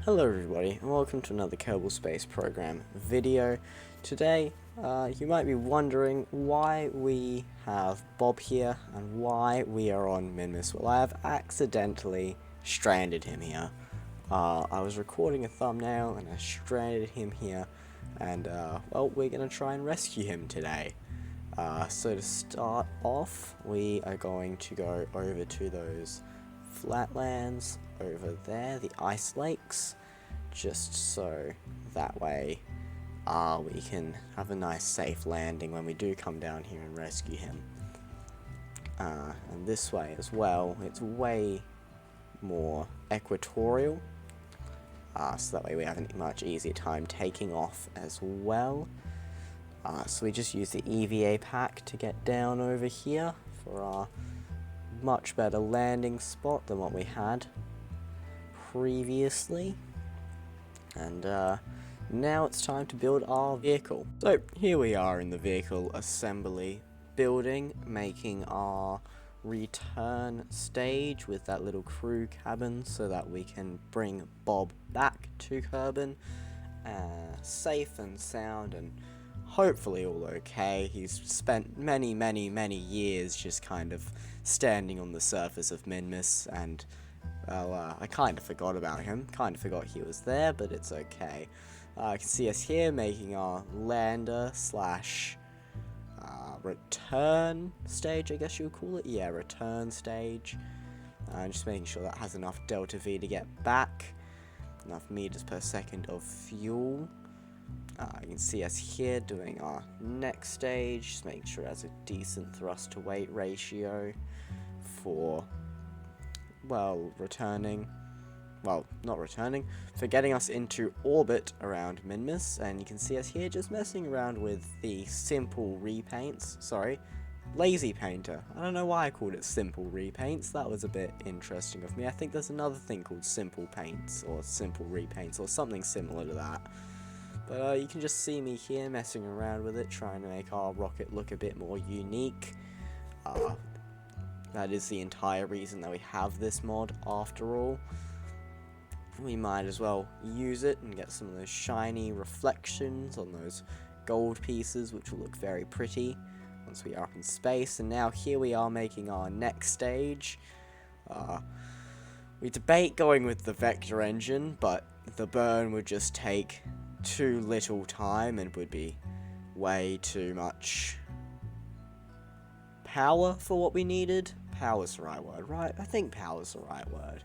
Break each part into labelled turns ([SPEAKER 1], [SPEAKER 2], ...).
[SPEAKER 1] Hello everybody, and welcome to another Kerbal Space Program video. Today, you might be wondering why we have Bob here, and why we are on Minmus. Well, I have accidentally stranded him here. I was recording a thumbnail, and I stranded him here, and, well, we're gonna try and rescue him today. So to start off, we are going to go over to those flatlands over there, the ice lakes, just so that way we can have a nice safe landing when we do come down here and rescue him. And this way as well, it's way more equatorial, so that way we have a much easier time taking off as well. So we just use the EVA pack to get down over here for our much better landing spot than what we had previously. And now it's time to build our vehicle. So here we are in the vehicle assembly building, making our return stage with that little crew cabin so that we can bring Bob back to Kerbin safe and sound and hopefully all okay. He's spent many years just kind of standing on the surface of Minmus, and well, I kind of forgot about him, kind of forgot he was there, but it's okay. You can see us here making our lander slash return stage, I guess you would call it. Yeah, return stage. Just making sure that has enough delta V to get back, enough meters per second of fuel. You can see us here doing our next stage, just making sure it has a decent thrust to weight ratio for, well, for getting us into orbit around Minmus. And you can see us here just messing around with the simple repaints, lazy painter. I don't know why I called it simple repaints, that was a bit interesting of me. I think there's another thing called simple paints, or simple repaints, or something similar to that. But you can just see me here messing around with it, trying to make our rocket look a bit more unique. That is the entire reason that we have this mod, after all. We might as well use it and get some of those shiny reflections on those gold pieces, which will look very pretty once we are up in space. And now here we are making our next stage. We debate going with the vector engine, but the burn would just take too little time and would be way too much power for what we needed. Power's the right word, right? I think power's the right word.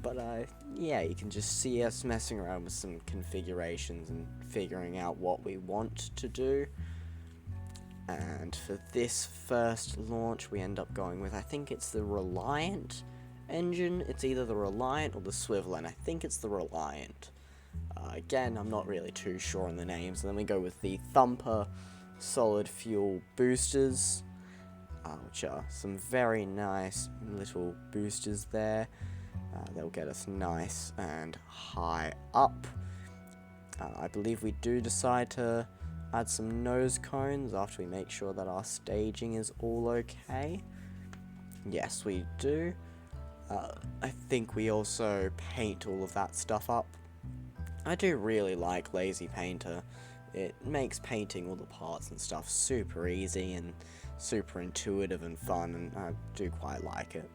[SPEAKER 1] But yeah, you can just see us messing around with some configurations and figuring out what we want to do. And for this first launch, we end up going with, I think it's the Reliant engine. It's either the Reliant or the Swivel, and I think it's the Reliant. Again, I'm not really too sure on the names. And then we go with the Thumper solid fuel boosters, which are some very nice little boosters there. They'll get us nice and high up. I believe we do decide to add some nose cones after we make sure that our staging is all okay. Yes, we do. I think we also paint all of that stuff up. I do really like Lazy Painter. It makes painting all the parts and stuff super easy and super intuitive and fun, and I do quite like it.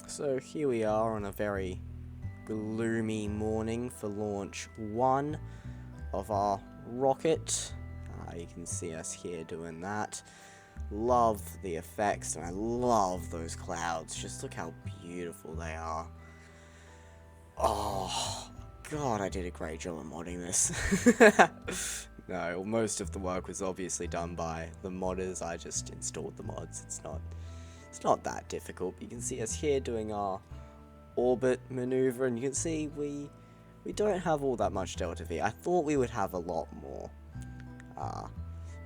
[SPEAKER 1] So here we are on a very gloomy morning for launch 1 of our rocket. You can see us here doing that. Love the effects, and I love those clouds. Just look how beautiful they are. Oh god, I did a great job of modding this. No, most of the work was obviously done by the modders. I just installed the mods. It's not that difficult. But you can see us here doing our orbit maneuver, and you can see we don't have all that much delta V. I thought we would have a lot more.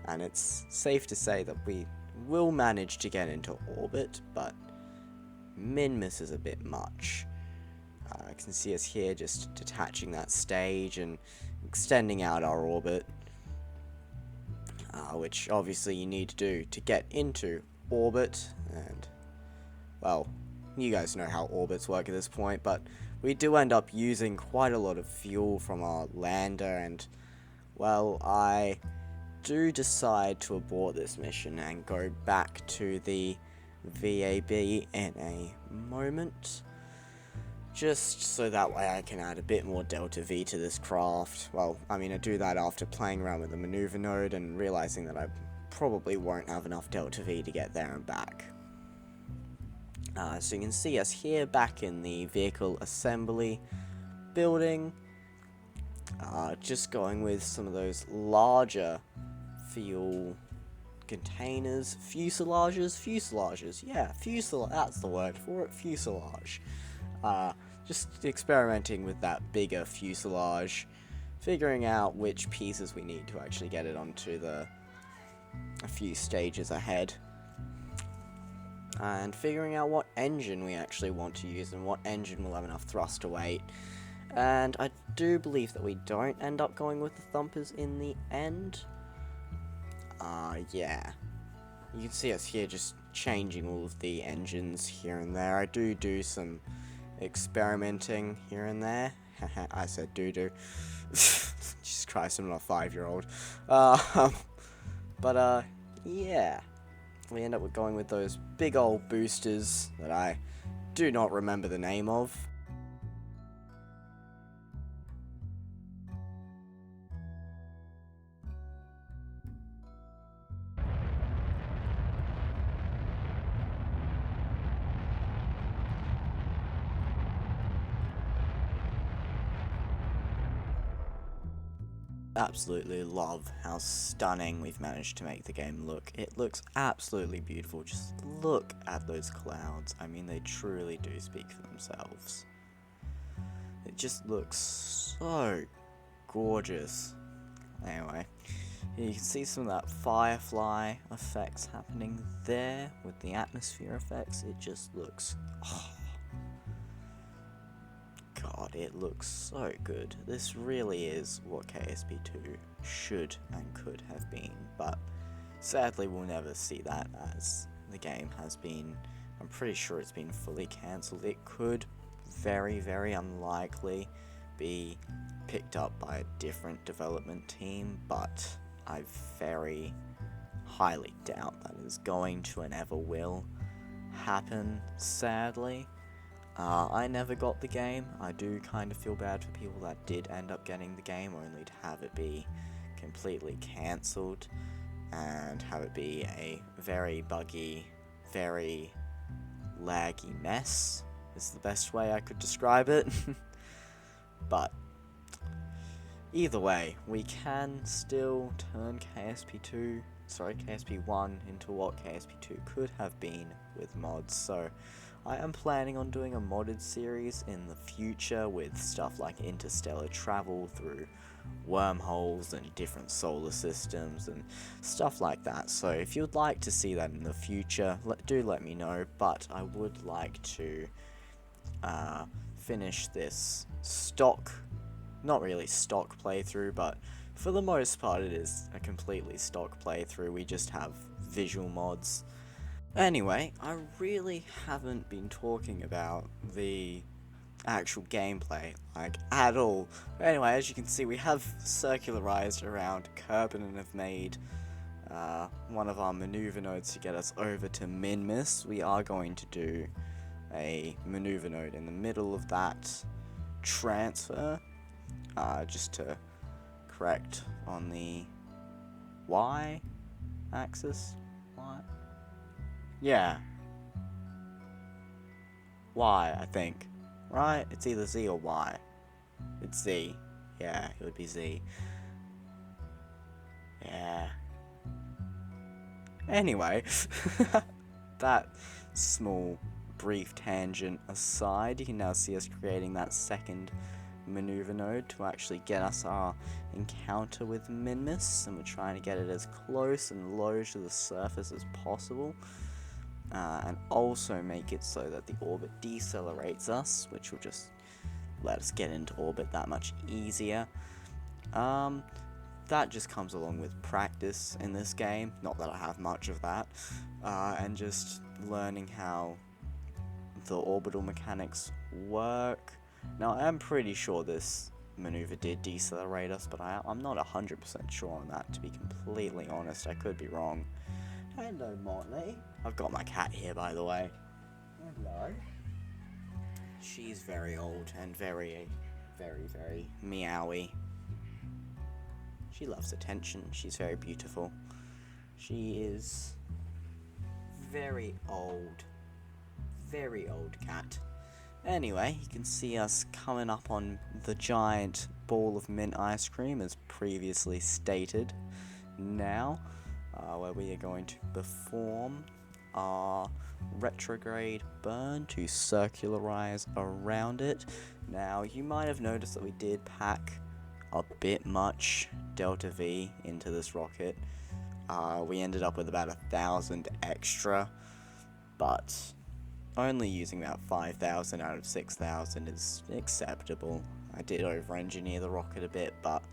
[SPEAKER 1] And it's safe to say that we will manage to get into orbit, but Minmus is a bit much. I can see us here just detaching that stage and extending out our orbit, which obviously you need to do to get into orbit, and well, you guys know how orbits work at this point, but we do end up using quite a lot of fuel from our lander, and, well, I do decide to abort this mission and go back to the VAB in a moment, just so that way I can add a bit more Delta V to this craft. Well, I mean, I do that after playing around with the maneuver node and realizing that I probably won't have enough Delta V to get there and back. So you can see us here back in the vehicle assembly building, just going with some of those larger fuel containers, fuselages, yeah, that's the word for it, fuselage. Just experimenting with that bigger fuselage, figuring out which pieces we need to actually get it onto a few stages ahead, and figuring out what engine we actually want to use and what engine will have enough thrust to weight. And I do believe that we don't end up going with the thumpers in the end. Yeah. You can see us here just changing all of the engines here and there. I do some experimenting here and there. I said do. Jesus Christ, I'm not a 5-year-old. But yeah. We end up going with those big old boosters that I do not remember the name of. Absolutely love how stunning we've managed to make the game look. It looks absolutely beautiful. Just look at those clouds. I mean, they truly do speak for themselves. It just looks so gorgeous. Anyway, you can see some of that firefly effects happening there with the atmosphere effects. It just looks... oh. God, it looks so good. This really is what KSP2 should and could have been, but sadly we'll never see that, as the game has been, I'm pretty sure it's been fully cancelled. It could very, very unlikely be picked up by a different development team, but I very highly doubt that is going to and ever will happen, sadly. I never got the game. I do kind of feel bad for people that did end up getting the game, only to have it be completely cancelled and have it be a very buggy, very laggy mess, is the best way I could describe it. But either way, we can still turn KSP1 into what KSP2 could have been with mods, so I am planning on doing a modded series in the future with stuff like interstellar travel through wormholes and different solar systems and stuff like that. So if you'd like to see that in the future, do let me know, but I would like to finish this not really stock playthrough, but for the most part it is a completely stock playthrough. We just have visual mods. Anyway, I really haven't been talking about the actual gameplay, like, at all. Anyway, as you can see, we have circularized around Kerbin and have made one of our maneuver nodes to get us over to Minmus. We are going to do a maneuver node in the middle of that transfer, just to correct on the Y axis. Yeah. Y, I think. Right? It's either Z or Y. It's Z. Yeah, it would be Z. Yeah. Anyway, that small, brief tangent aside, you can now see us creating that second maneuver node to actually get us our encounter with Minmus, and we're trying to get it as close and low to the surface as possible. And also make it so that the orbit decelerates us, which will just let us get into orbit that much easier. That just comes along with practice in this game, not that I have much of that, and just learning how the orbital mechanics work. Now, I'm pretty sure this maneuver did decelerate us, but I'm not 100% sure on that, to be completely honest. I could be wrong. Hello, Motley. I've got my cat here, by the way. Hello. She's very old and very, very meowy. She loves attention. She's very beautiful. She is very old cat. Anyway, you can see us coming up on the giant ball of mint ice cream as previously stated. Now, where we are going to perform our retrograde burn to circularize around it. Now, you might have noticed that we did pack a bit much Delta V into this rocket. We ended up with about 1,000 extra, but only using about 5,000 out of 6,000 is acceptable. I did over-engineer the rocket a bit, but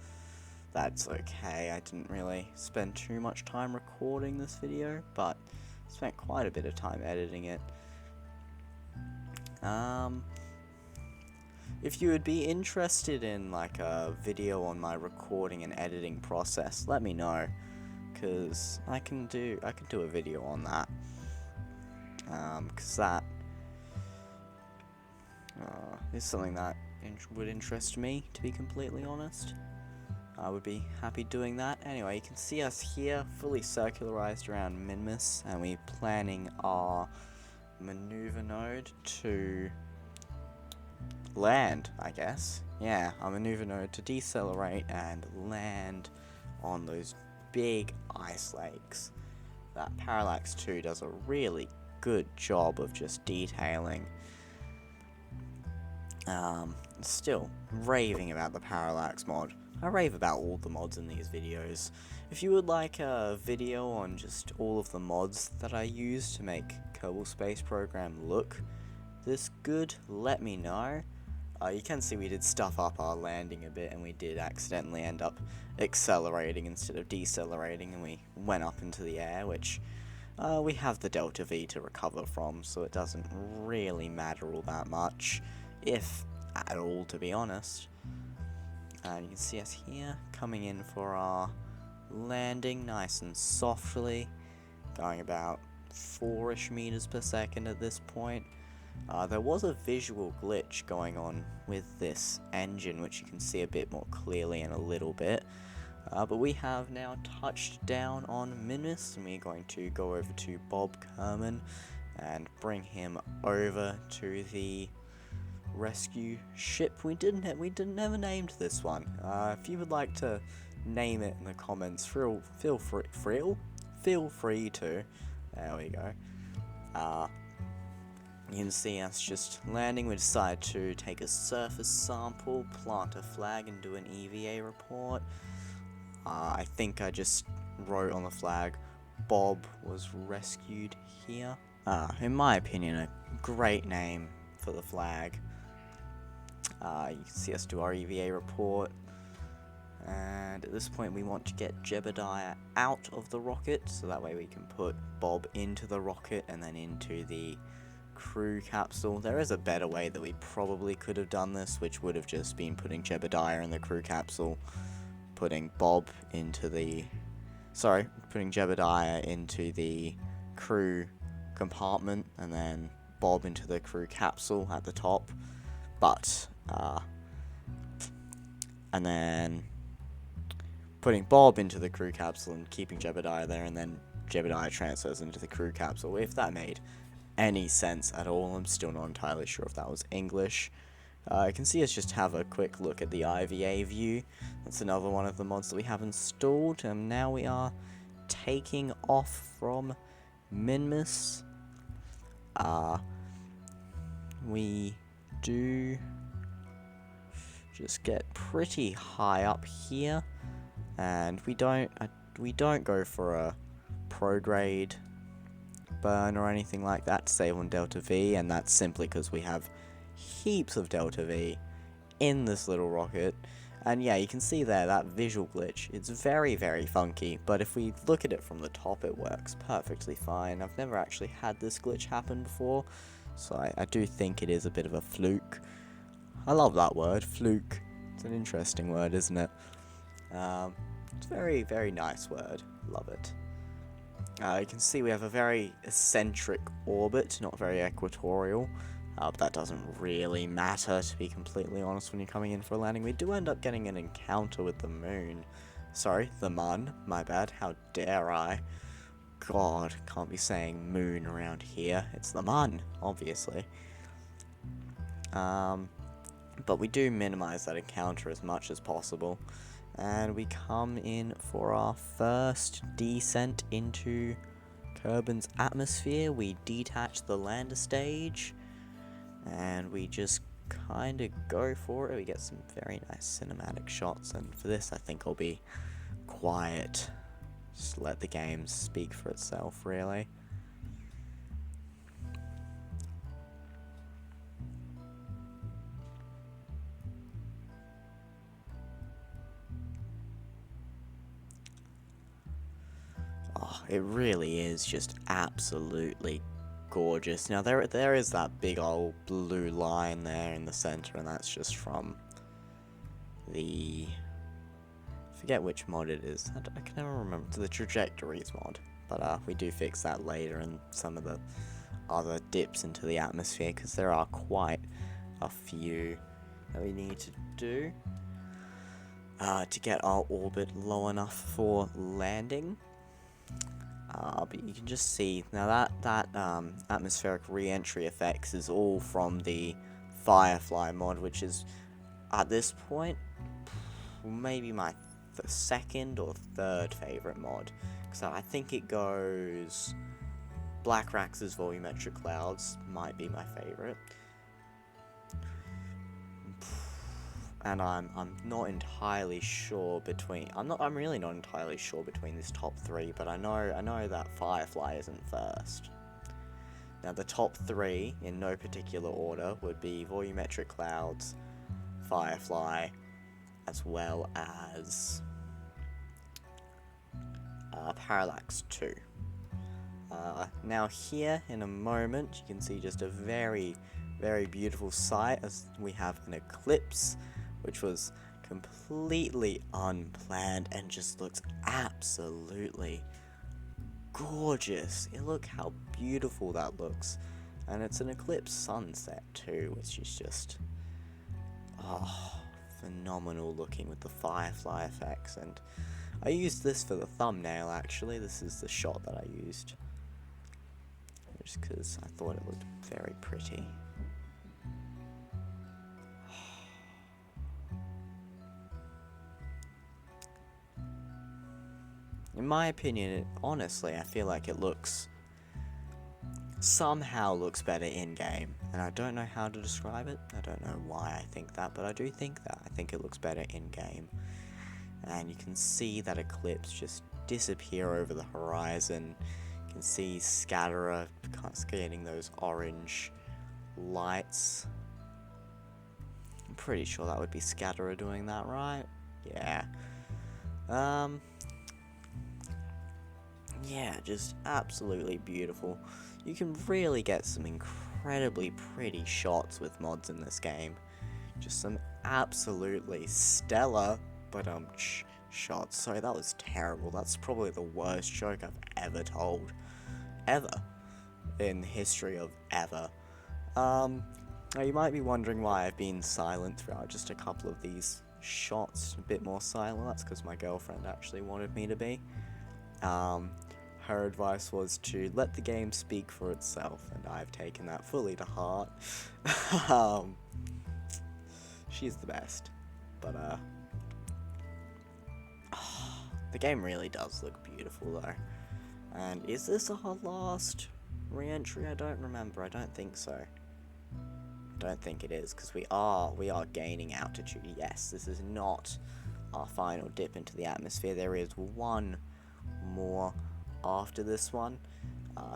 [SPEAKER 1] that's okay. I didn't really spend too much time recording this video, but spent quite a bit of time editing it. If you would be interested in like a video on my recording and editing process, let me know, because I can do a video on that. Because that is something that would interest me, to be completely honest. I would be happy doing that. Anyway, you can see us here, fully circularized around Minmus, and we're planning our maneuver node to land, I guess. Yeah, our maneuver node to decelerate and land on those big ice lakes. That Parallax 2 does a really good job of just detailing. Still raving about the Parallax mod. I rave about all the mods in these videos. If you would like a video on just all of the mods that I use to make Kerbal Space Program look this good, let me know. You can see we did stuff up our landing a bit, and we did accidentally end up accelerating instead of decelerating, and we went up into the air, which we have the Delta V to recover from, so it doesn't really matter all that much, if at all, to be honest. You can see us here, coming in for our landing nice and softly, going about 4-ish meters per second at this point. There was a visual glitch going on with this engine, which you can see a bit more clearly in a little bit. But we have now touched down on Minmus, and we're going to go over to Bob Kerman and bring him over to the rescue ship. We never named this one. If you would like to name it in the comments, feel free to. There we go. You can see us just landing. We decided to take a surface sample, plant a flag, and do an EVA report. I think I just wrote on the flag, Bob was rescued here. In my opinion, a great name for the flag. You can see us do our EVA report, and at this point we want to get Jebidiah out of the rocket, so that way we can put Bob into the rocket and then into the crew capsule. There is a better way that we probably could have done this, which would have just been putting Jebidiah in the crew capsule, putting Jebidiah into the crew compartment, and then Bob into the crew capsule at the top. But and then putting Bob into the crew capsule and keeping Jebidiah there, and then Jebidiah transfers into the crew capsule. If that made any sense at all, I'm still not entirely sure if that was English. You can see us just have a quick look at the IVA view. That's another one of the mods that we have installed, and now we are taking off from Minmus. We do just get pretty high up here, and we don't go for a prograde burn or anything like that to save on Delta V, and that's simply because we have heaps of Delta V in this little rocket. And yeah, you can see there that visual glitch. It's very, very funky, but if we look at it from the top, it works perfectly fine. I've never actually had this glitch happen before, So I do think it is a bit of a fluke. I love that word, fluke. It's an interesting word, isn't it? It's a very, very nice word. Love it. You can see we have a very eccentric orbit, not very equatorial. But that doesn't really matter, to be completely honest, when you're coming in for a landing. We do end up getting an encounter with the moon. Sorry, the mun. My bad. How dare I? God, can't be saying moon around here. It's the mun, obviously. But we do minimize that encounter as much as possible. And we come in for our first descent into Kerbin's atmosphere. We detach the lander stage. And we just kind of go for it. We get some very nice cinematic shots. And for this, I think I'll be quiet. Just let the game speak for itself, really. Oh, it really is just absolutely gorgeous. Now, there is that big old blue line there in the center, and that's just from the... forget which mod it is. I can never remember. It's the trajectories mod. But we do fix that later in some of the other dips into the atmosphere, because there are quite a few that we need to do to get our orbit low enough for landing. But you can just see now that atmospheric re-entry effects is all from the Firefly mod, which is at this point maybe my second or third favorite mod. So I think it goes Black Rax's volumetric clouds might be my favorite. And I'm not entirely sure between I'm really not entirely sure between this top three, but I know that Firefly isn't first. Now the top three in no particular order would be volumetric clouds, Firefly, as well as Parallax 2. Now here in a moment you can see just a very, very beautiful sight as we have an eclipse, which was completely unplanned and just looks absolutely gorgeous. Look how beautiful that looks. And it's an eclipse sunset too, which is just phenomenal looking with the firefly effects. And I used this for the thumbnail actually. This is the shot that I used, just because I thought it looked very pretty. In my opinion, honestly, I feel like it somehow looks better in-game, and I don't know how to describe it. I don't know why I think that, but I do think that. I think it looks better in-game. And you can see that eclipse just disappear over the horizon. You can see Scatterer cascading those orange lights. I'm pretty sure that would be Scatterer doing that, right? Yeah. Yeah, just absolutely beautiful. You can really get some incredibly pretty shots with mods in this game. Just some absolutely stellar shots. Sorry, that was terrible. That's probably the worst joke I've ever told. Ever. In the history of ever. Now you might be wondering why I've been silent throughout just a couple of these shots. A bit more silent. That's because my girlfriend actually wanted me to be. Her advice was to let the game speak for itself, and I've taken that fully to heart. She's the best. But, the game really does look beautiful, though. And is this our last re-entry? I don't remember. I don't think so. I don't think it is, because we are gaining altitude. Yes, this is not our final dip into the atmosphere. There is one more after this one,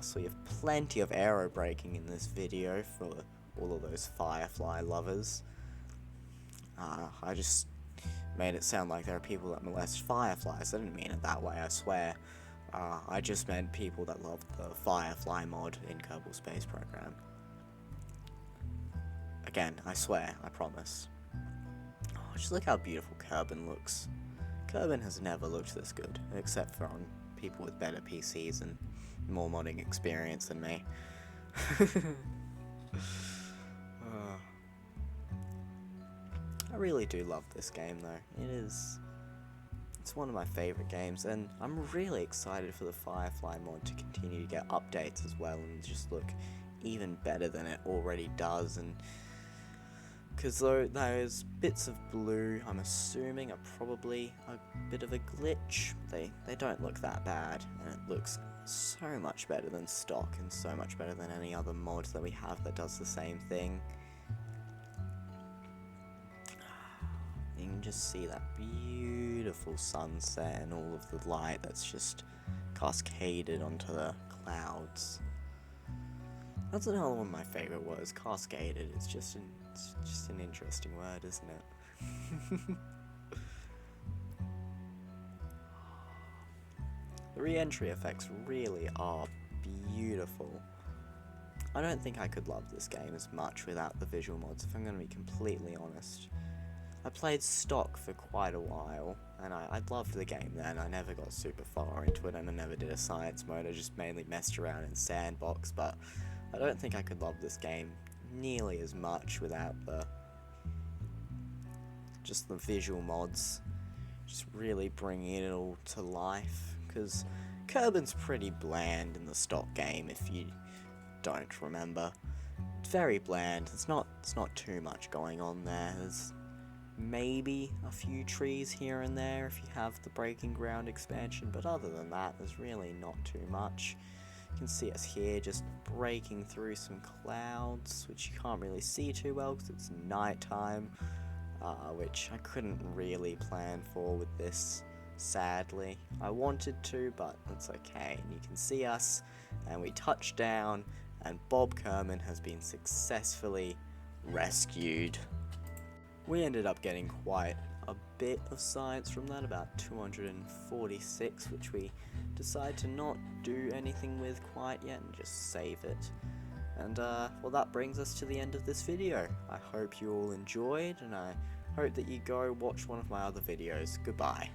[SPEAKER 1] so we have plenty of aero braking in this video for all of those Firefly lovers. I just made it sound like there are people that molest Fireflies. I didn't mean it that way, I swear. I just meant people that love the Firefly mod in Kerbal Space Program. Again, I swear, I promise. Oh, just look how beautiful Kerbin looks. Kerbin has never looked this good, except for on people with better PCs and more modding experience than me. I really do love this game though. It's one of my favourite games, and I'm really excited for the Firefly mod to continue to get updates as well and just look even better than it already does. And because those bits of blue, I'm assuming, are probably a bit of a glitch. They don't look that bad, and it looks so much better than stock and so much better than any other mod that we have that does the same thing. You can just see that beautiful sunset and all of the light that's just cascaded onto the clouds. That's another one of my favourite words, cascaded. It's just an interesting word, isn't it? The re-entry effects really are beautiful. I don't think I could love this game as much without the visual mods, if I'm going to be completely honest. I played stock for quite a while, and I loved the game then. I never got super far into it, and I never did a science mode. I just mainly messed around in sandbox, but I don't think I could love this game nearly as much without just the visual mods, just really bringing it all to life, because Kerbin's pretty bland in the stock game, if you don't remember. It's very bland. It's not too much going on there. There's maybe a few trees here and there if you have the Breaking Ground expansion, but other than that, there's really not too much. You can see us here just breaking through some clouds, which you can't really see too well because it's nighttime, which I couldn't really plan for with this, sadly. I wanted to, but it's okay. And you can see us, and we touch down, and Bob Kerman has been successfully rescued. We ended up getting quite a bit of science from that, about 246, which we decided to not do anything with quite yet and just save it. And well, that brings us to the end of this video. I hope you all enjoyed, and I hope that you go watch one of my other videos. Goodbye.